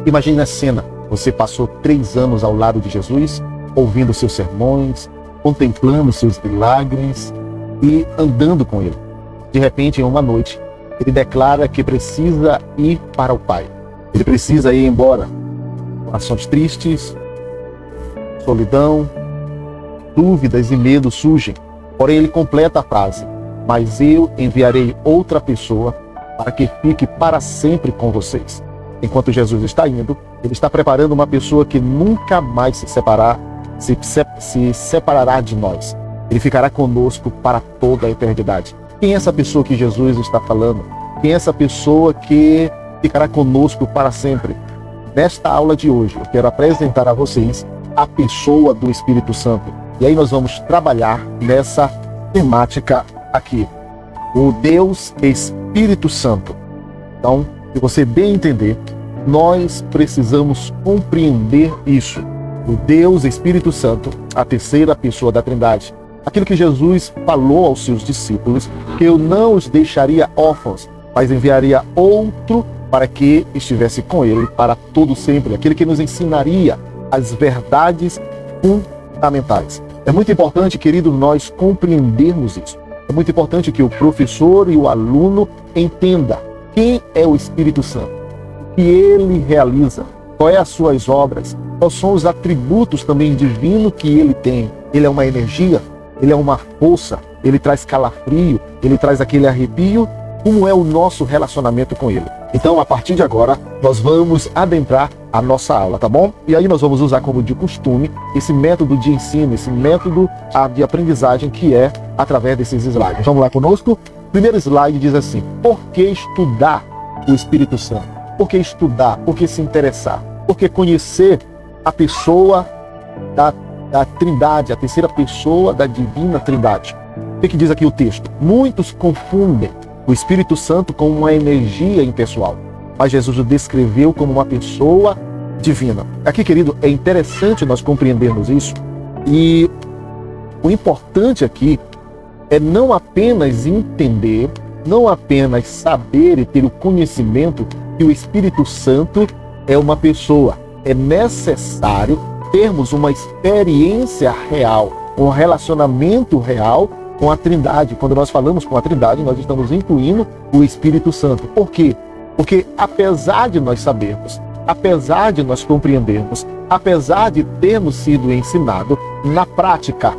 Imagine a cena. Você passou 3 anos ao lado de Jesus, ouvindo seus sermões, contemplando seus milagres e andando com ele. De repente, em uma noite, ele declara que precisa ir para o Pai. Ele precisa ir embora. Corações tristes, solidão, dúvidas e medos surgem. Porém, ele completa a frase: mas eu enviarei outra pessoa para que fique para sempre com vocês. Enquanto Jesus está indo, ele está preparando uma pessoa que nunca mais se separará de nós. Ele ficará conosco para toda a eternidade. Quem é essa pessoa que Jesus está falando? Quem é essa pessoa que ficará conosco para sempre? Nesta aula de hoje, eu quero apresentar a vocês a pessoa do Espírito Santo. E aí nós vamos trabalhar nessa temática aqui. O Deus Espírito Santo. Então, se você bem entender, nós precisamos compreender isso. O Deus Espírito Santo, a terceira pessoa da Trindade. Aquilo que Jesus falou aos seus discípulos, que eu não os deixaria órfãos, mas enviaria outro para que estivesse com ele para todo sempre. Aquele que nos ensinaria as verdades fundamentais. É muito importante, querido, nós compreendermos isso. É muito importante que o professor e o aluno entendam quem é o Espírito Santo, o que ele realiza, quais as suas obras, quais são os atributos também divinos que ele tem. Ele é uma energia, ele é uma força, ele traz calafrio, ele traz aquele arrepio. Como é o nosso relacionamento com ele? Então, a partir de agora, nós vamos adentrar a nossa aula, tá bom? E aí nós vamos usar como de costume esse método de ensino, esse método de aprendizagem que é através desses slides. Vamos lá conosco? O primeiro slide diz assim: por que estudar o Espírito Santo? Por que estudar? Por que se interessar? Por que conhecer a pessoa da Trindade, a terceira pessoa da Divina Trindade? O que diz aqui o texto? Muitos confundem o Espírito Santo com uma energia impessoal, mas Jesus o descreveu como uma pessoa divina. Aqui, querido, é interessante nós compreendermos isso, e o importante aqui é não apenas entender, não apenas saber e ter o conhecimento que o Espírito Santo é uma pessoa. É necessário termos uma experiência real, um relacionamento real com a Trindade. Quando nós falamos com a Trindade, nós estamos incluindo o Espírito Santo. Por quê? Porque apesar de nós sabermos, apesar de nós compreendermos, apesar de termos sido ensinados, na prática,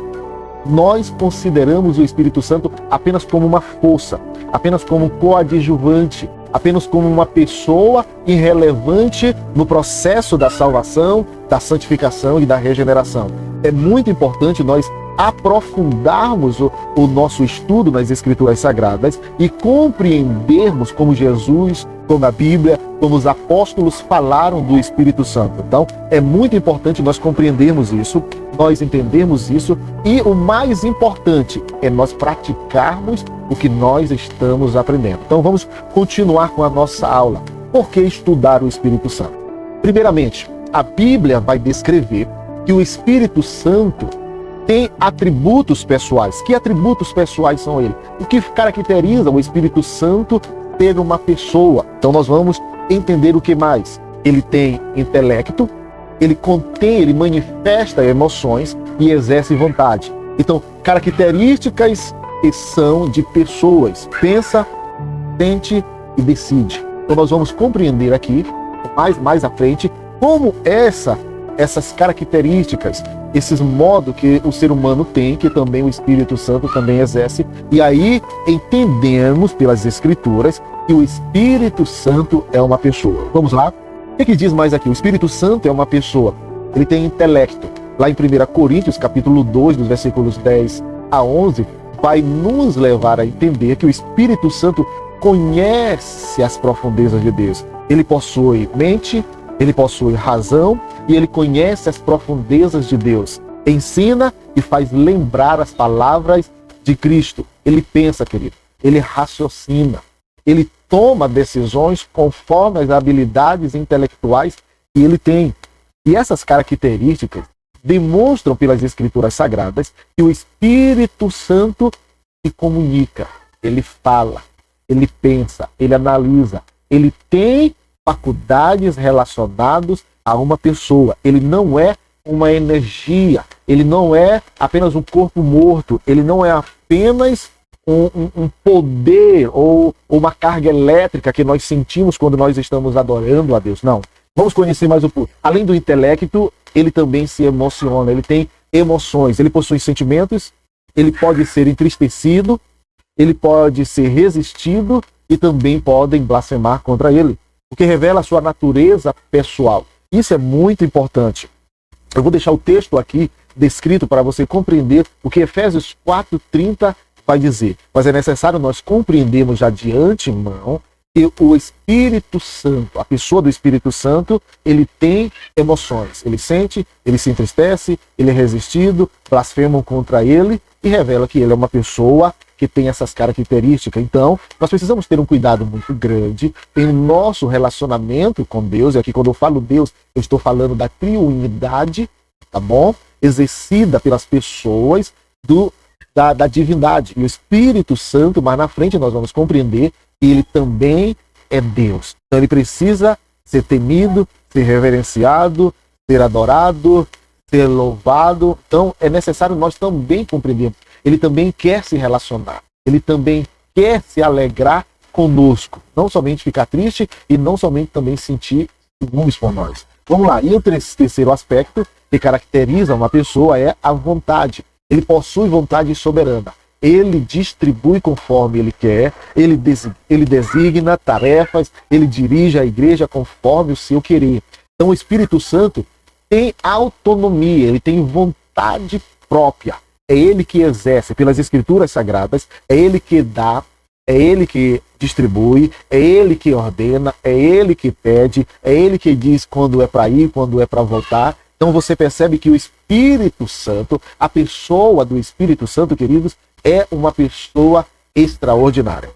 nós consideramos o Espírito Santo apenas como uma força, apenas como um coadjuvante, apenas como uma pessoa irrelevante no processo da salvação, da santificação e da regeneração. É muito importante nós aprofundarmos o nosso estudo nas Escrituras Sagradas e compreendermos como Jesus, como a Bíblia, como os apóstolos falaram do Espírito Santo. Então, é muito importante nós compreendermos isso, nós entendermos isso, e o mais importante é nós praticarmos o que nós estamos aprendendo. Então, vamos continuar com a nossa aula. Por que estudar o Espírito Santo? Primeiramente, a Bíblia vai descrever que o Espírito Santo tem atributos pessoais. Que atributos pessoais são eles? O que caracteriza o Espírito Santo ser uma pessoa? Então nós vamos entender o que mais. Ele tem intelecto, ele manifesta emoções e exerce vontade. Então, características que são de pessoas. Pensa, sente e decide. Então nós vamos compreender aqui, mais à frente, como essas características, esses modos que o ser humano tem, que também o Espírito Santo também exerce. E aí entendemos pelas Escrituras que o Espírito Santo é uma pessoa. Vamos lá? O que diz mais aqui? O Espírito Santo é uma pessoa. Ele tem intelecto. Lá em 1 Coríntios, capítulo 2, dos versículos 10 a 11, vai nos levar a entender que o Espírito Santo conhece as profundezas de Deus. Ele possui mente, ele possui razão e ele conhece as profundezas de Deus. Ensina e faz lembrar as palavras de Cristo. Ele pensa, querido. Ele raciocina. Ele toma decisões conforme as habilidades intelectuais que ele tem. E essas características demonstram pelas Escrituras Sagradas que o Espírito Santo se comunica. Ele fala, ele pensa, ele analisa. Ele tem faculdades relacionadas a uma pessoa. Ele não é uma energia, ele não é apenas um corpo morto, ele não é apenas um poder ou uma carga elétrica que nós sentimos quando nós estamos adorando a Deus. Não. Vamos conhecer mais um pouco. Além do intelecto, ele também se emociona, ele tem emoções, ele possui sentimentos, ele pode ser entristecido, ele pode ser resistido e também podem blasfemar contra ele, o que revela a sua natureza pessoal. Isso é muito importante. Eu vou deixar o texto aqui descrito para você compreender o que Efésios 4:30 vai dizer. Mas é necessário nós compreendermos já de antemão que o Espírito Santo, a pessoa do Espírito Santo, ele tem emoções. Ele sente, ele se entristece, ele é resistido, blasfemam contra ele e revela que ele é uma pessoa que tem essas características. Então, nós precisamos ter um cuidado muito grande em nosso relacionamento com Deus. E aqui, quando eu falo Deus, eu estou falando da triunidade, tá bom? Exercida pelas pessoas da divindade. E o Espírito Santo, mais na frente nós vamos compreender que ele também é Deus. Então, ele precisa ser temido, ser reverenciado, ser adorado, ser louvado. Então, é necessário nós também compreendermos. Ele também quer se relacionar. Ele também quer se alegrar conosco. Não somente ficar triste e não somente também sentir ciúmes por nós. Vamos lá. E o terceiro aspecto que caracteriza uma pessoa é a vontade. Ele possui vontade soberana. Ele distribui conforme ele quer, ele designa tarefas, ele dirige a igreja conforme o seu querer. Então o Espírito Santo tem autonomia, ele tem vontade própria. É ele que exerce pelas Escrituras Sagradas, é ele que dá, é ele que distribui, é ele que ordena, é ele que pede, é ele que diz quando é para ir, quando é para voltar. Então você percebe que o Espírito Santo, a pessoa do Espírito Santo, queridos, é uma pessoa extraordinária.